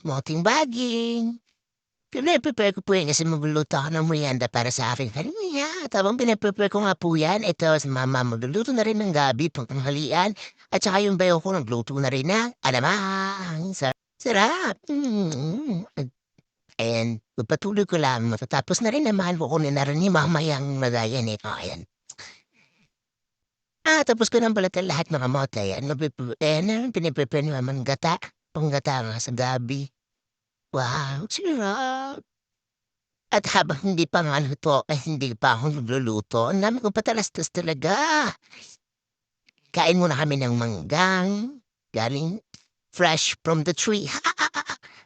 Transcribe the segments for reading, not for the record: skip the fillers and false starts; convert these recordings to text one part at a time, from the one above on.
Moting baging. Pine-prepare ko po yan kasi magluluto ako ng merienda para sa aking pamilya. At habang pine-prepare ko nga po yan, ito si mama magluluto na rin ng gabi pang tanghalian. At saka yung bayo ko nagluto na rin na alamang. Sarap. And pagpatuloy ko lang, matatapos na rin naman kukunin na rin ni mama yung lagayan eh. Oh, ayan. Tapos ko ng balatan lahat mga mote. Piniprepare ni mama ng gata. Panggata nga sa gabi. Wow, sarap. At habang hindi pa nga luto, hindi pa ako nagluluto, ang dami kong patalastas talaga. Kain muna kami ng manggang, galing fresh from the tree.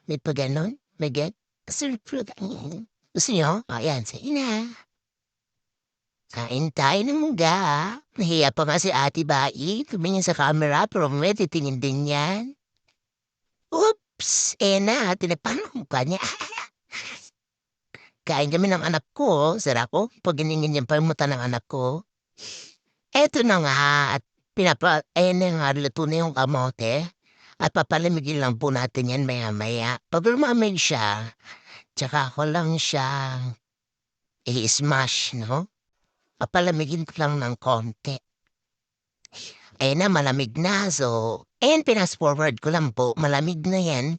May pa ganon? May get? Surprise. Gusto niyo? Ayan, sige na. Kain tayo ng mangga. Nahiya pa nga si Ate Bai. Tumingin sa camera, pero may titingin din yan. Oops! Tinagpaano ang mukha niya. Kain kami ng anak ko, sarap ko, pag giningan pa yung mata ng anak ko. Eto na nga, at ayan na nga, luto na yung kamote. At papalamigin lang po natin yan maya-maya. Pag lumamig siya, tsaka ko lang siya i-smash, no? Papalamigin ko lang ng konti. Ayan na, malamig na. So, pinas forward ko lang po, malamig na yan.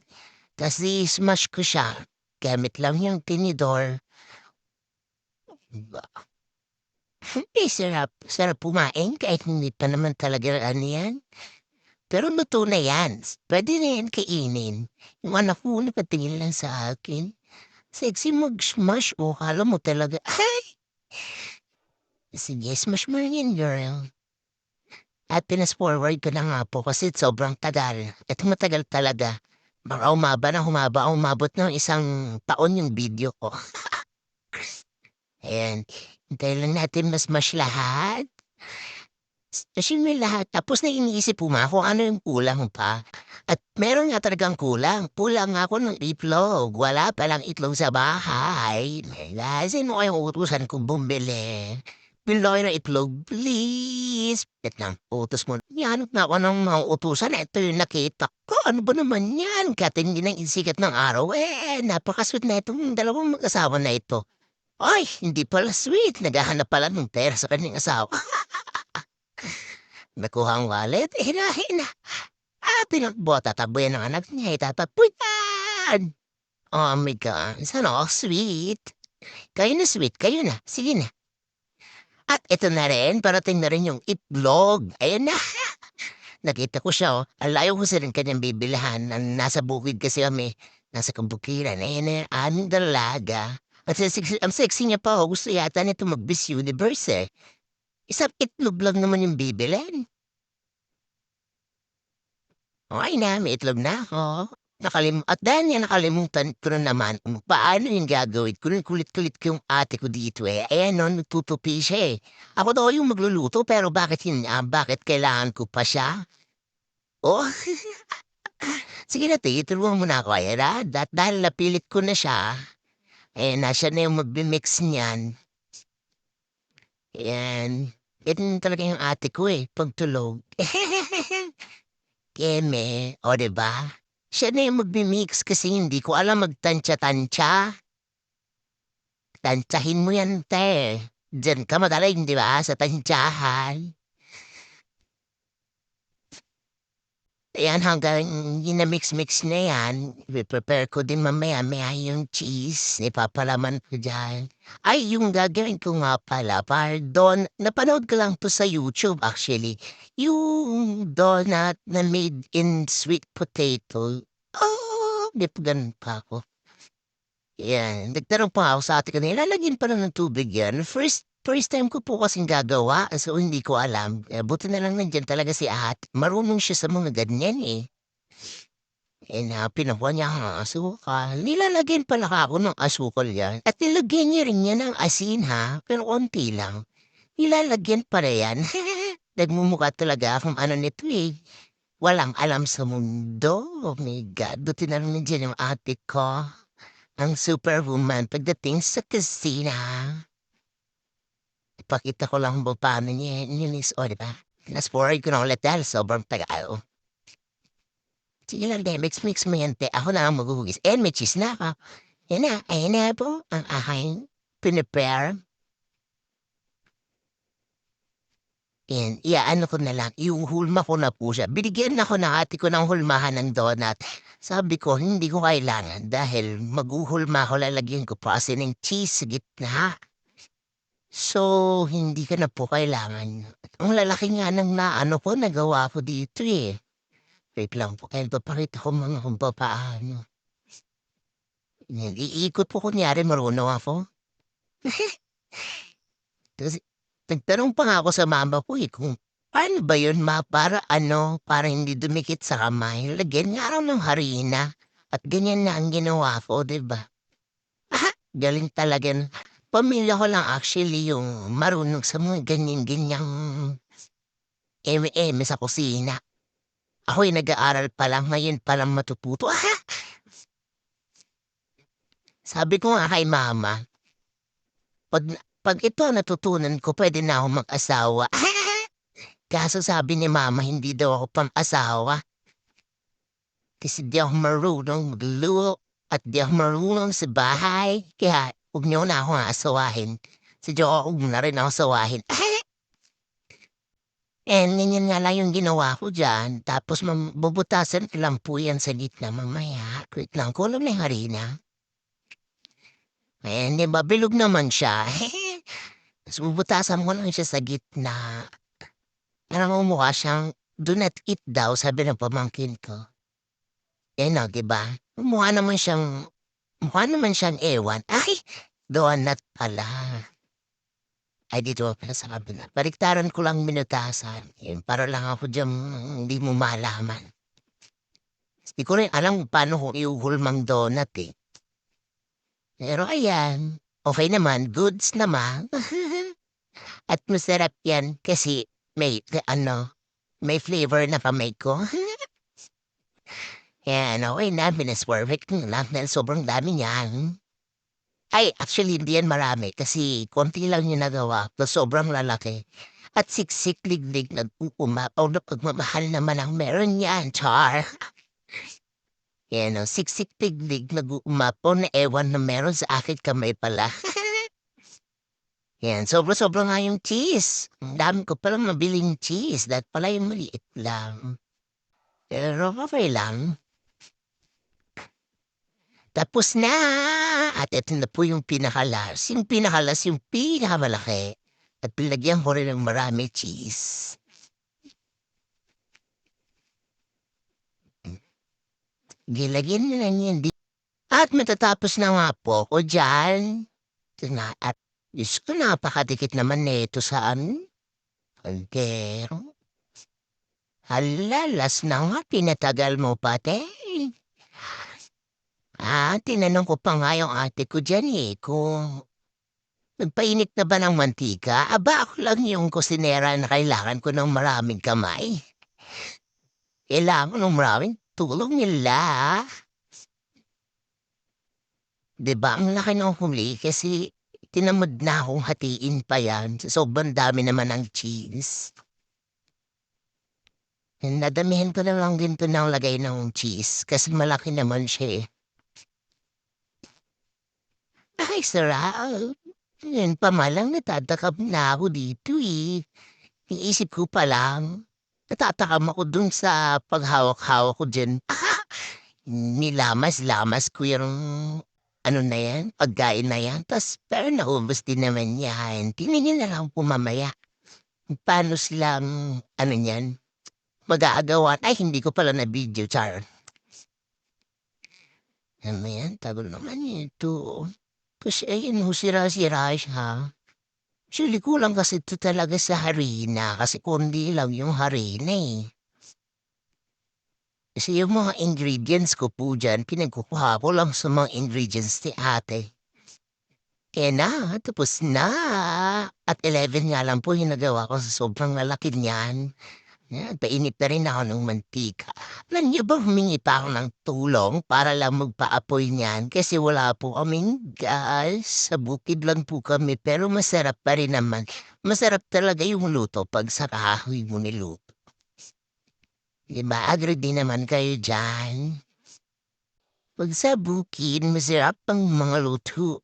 Tapos i-smash ko siya. Gamit lang yung tinidor. Sarap. Sarap kumain kahit hindi pa naman talaga ano yan. Pero luto na yan. Pwede na yan kainin. Yung anak ko napatingin lang sa akin. Sexy mag-smash o kala mo talaga. Ay! Sige, smash mo na yan, girl. At pinas-forward ko na nga po kasi sobrang tagal. At matagal talaga. Baka umabot ng isang taon yung video ko. Ayan. Hintayin lang natin mas lahat. Kasi may lahat. Tapos na iniisip po kung ano yung kulang pa. At meron nga talagang kulang. Kulang nga ako ng itlog. Wala palang itlog sa bahay. Kasi mo kayong utusan kong bumili. Piloy na itlog, please. Wait lang, utos mo. Yan nga ako ng mga utusan. Ito yung nakita ko. Ano ba naman yan? Katingin ng isikat ng araw. Napakasweet na itong dalawang mag-asawa na ito. Ay, hindi pala sweet. Naghahanap pala ng pera sa kanyang asawa. Nakuha ang wallet, hinahin na. Tinakbo, tataboy ng anak niya, itatapuyan. Oh my God, sana all sweet. Kayo na sweet, kayo na, sige na. At ito na rin, parating na rin yung itlog. Ayan na. Nakita ko siya, Ang layo ko sa rin kanyang bibilhan. Nasa bukid kasi kami. Nasa kambukiran. Ayan na, aming dalaga. At ang sexy niya pa, Gusto yata nito mag-Miss Universe eh. Isang itlog lang naman yung bibilhan. Okey na, may itlog na ako. At dahil nga nakalimutan ko na naman kung paano yung gagawin ko, kulit-kulit ko yung ate ko dito eh. Ayan 'no, nagtutupi siya eh. Ako daw yung magluluto pero bakit kailangan ko pa siya? Oh, sige na 'te, tulungan mo na ako ayan dahil napilit ko na siya, siya na yung magmi-mix niyan. Ayan, ganun talaga yung ate ko eh, 'pag tulog. Eme, o 'di ba? Siya na yung magmi-mix kasi hindi ko alam magtantya-tantya. Tantyahin mo yan 'te. Diyan ka magaling 'di ba, sa tantyahan. Ayan hanggang mix na yan, prepare ko din mamaya-maya yung cheese, ipapalaman ko diyan. Ay yung gagawin ko nga pala pardon, napanood ko lang 'to sa YouTube actually, yung donut na made in sweet potato. May pa gano'n pa ako. Yan, nagtanong pa ako sa ate ko na ilalagyan pala ng tubig yan. First time ko po kasing gagawa, so hindi ko alam. Buti na lang nandiyan talaga si ate. Marunong siya sa mga ganyan eh. Pinakuha niya ang asukal. Nilalagyan pala ako ng asukal yan. At nilagyan niya rin yan ng asin ha, pero konti lang. Nilalagyan pala yan. Nagmumukha talaga akong ano nito eh. Walang alam sa mundo. Oh my God, buti na lang nandiyan yung ate ko. Ang superwoman pagdating sa kusina. Ipakita ko lang kung paano niya nilinis, o, di ba? Fast forward ko na ulit dahil sobrang tagal. Sige lang te, mix-mix mo yan te, ako na ang maghuhugis. And may cheese na ako. Ayan na po ang aking pinipare. And iaano ko na lang, ihuhulma ko na po siya. Binigyan ako ng ate ko ng hulmahan ng donut. Sabi ko, hindi ko kailangan dahil maghuhulma ko, lalagyan ko pa kasi ng cheese sa gitna. So, hindi ka na po kailangan. Ang lalaki nga ng naano ko, nagawa ko dito eh. Wait lang po, kaya papakita ko mga kung paano. Iikot po kunyari marunong ako. Kasi nagtanong pa nga ako sa mama ko eh kung paano ba yun ma para ano, para hindi dumikit sa kamay. Lagyan nga raw ng harina at ganyan na ang ginawa ko, 'di ba? Galing talaga. Pamilya ko lang actually yung marunong sa mga ganyan-ganyang eme-eme sa kusina. Ako'y nag-aaral pa lang, ngayon pa lang matututo. Sabi ko nga kay mama, 'pag ito natutunan ko puwede na akong mag-asawa. Kaso sabi ni mama hindi daw ako pang-asawa kasi di ako marunong magluto at di ako marunong sa bahay. Kaya huwag niyo na akong aasawahin. Sadya huwag mo na rin ako asawahin. And ganyan nga lang yung ginawa ko diyan tapos bubutasan ko lang po yan sa gitna mamaya. Wait lang, kulang na yung harina. Ayan, 'di ba bilog naman siya. Ta's bubutasan ko lang siya sa gitna. Alam mo mukha siyang do not eat daw sabi ng pamangkin ko. Eh, 'no, 'di ba? Mukha naman siyang ewan. Ay, donut pala. Ay, dito pala sa kabila. Baliktaran ko lang minutasan, yun para lang ako diyang hindi mo malaman. Di ko rin alam kung paano ko ihuhulmang donut, eh. Pero ayan, okey naman, goods naman. At masarap yan kasi may flavor na kamay ko. Yan, okey na, mineswerve ko na lang dahil sobrang dami niyan. Ay, actually hindi yan marami kasi konti lang yung nagawa ko, sobrang lalaki. At siksik liglig nag-uumapaw na pagmamahal naman ang meron niyan, char. Yan o, siksik liglig nag-uumapaw na ewan na meron sa aking kamay pala. Yan, sobra-sobra nga yung cheese. Ang dami ko palang nabiling cheese dahil pala yung maliit lang. Pero okey lang. Tapos na at ito na po yung pinaka-last. Yung pinaka-last, yung pinakamalaki at pinlagyan ko rin ng marami cheese. Lagyan na lang yan at matatapos na nga po ako diyan. Ito na at Diyos ko napakadikit naman nito sa kaldero. Hala, last na nga pinatagal mo pa te. Tinanong ko pa nga yung ate ko diyan, eh, kung nagpainit na ba ng mantika? Aba, ako lang yung kusinera na kailangan ko ng maraming kamay. Kailangan ko ng maraming tulong nila. 'Di ba ang laki ng huli kasi tinamad na akong hatiin pa yan sa sobrang dami naman ng cheese. Nadamihan ko na lang din 'to ng lagay ng cheese kasi malaki naman siya, eh. Ay, sarap. Ngayon pa man lang natatakam na ako dito, eh. Iniisip ko pa lang, natatakam ako dun sa paghawak-hawak ko diyan. Nilamas-lamas ko yung ano na yan, pagkain na yan, pero naubos din naman yan. Tingnan niyo na lang po mamaya kung paano silang niyan, mag-aagawan. Ay, hindi ko pala na-video, char. Ano yan, tagal naman ito. Kasi ayun ho, sira-sira siya. Actually, kulang kasi ito talaga sa harina kasi kundi lang yung harina, eh. Kasi yung mga ingredients ko po diyan, pinagkukuha ko lang sa mga ingredients ni ate. Eh na, tapos na. At 11 nga lang po yung nagawa ko sa sobrang lalaki niyan. Yan, painit na rin ako ng mantika. Alam niyo ba humingi pa ako ng tulong para lang magpaapoy niyan kasi wala po kaming gas. Sa bukid lang po kami pero masarap pa rin naman. Masarap talaga yung luto pag sa kahoy mo niluto. 'Di ba, agree din naman kayo diyan? 'Pag sa bukid masarap ang mga luto.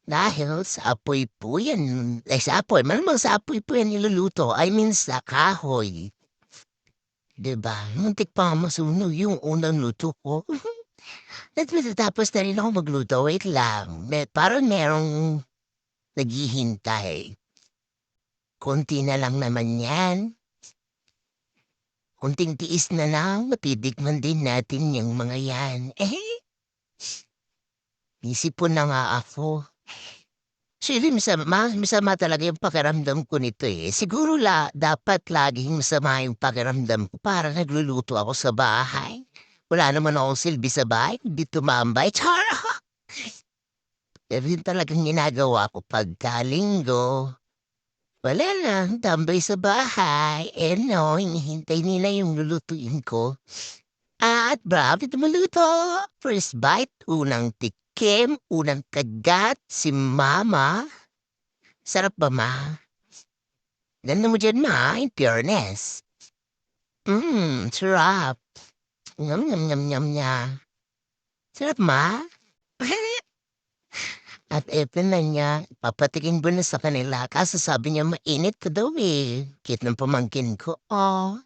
Dahil sa apoy po yan sa apoy malamang sa apoy po yan niluluto, I mean sa kahoy. 'Di ba, muntik pa nga masunog yung unang luto ko. At matatapos na rin ako magluto, wait lang, parang merong naghihintay. Konti na lang naman yan, konting tiis na lang matitikman din natin yang mga yan. Isipon na nga ako. Actually masama talaga yung pakiramdam ko nito, eh. Siguro dapat laging masama yung pakiramdam ko para nagluluto ako sa bahay. Wala naman akong silbi sa bahay kundi tumambay, charot! Pero yun talagang ginagawa ko pagka Linggo. Wala lang, tambay sa bahay. No, hinihintay nila yung lulutuin ko. At grabe na maluto. First bite, unang tikim, unang kagat, si mama. Sarap ba, ma? Ganda mo dyan, ma, in fairness. Sarap. Ngam, ngam, ngam, ngam niya. Sarap, ma? At eto na niya, papatikin ko na sa kanila kaso sabi niya mainit ka daw, eh. Cute ng pamangkin ko, oh.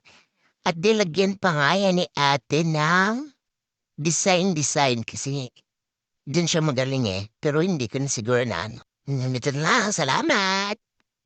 At dilagyan pa nga yan ni ate ng design kasi dun siya magaling, eh. Pero hindi ko na siguro na ano. Ganito na lang, salamat.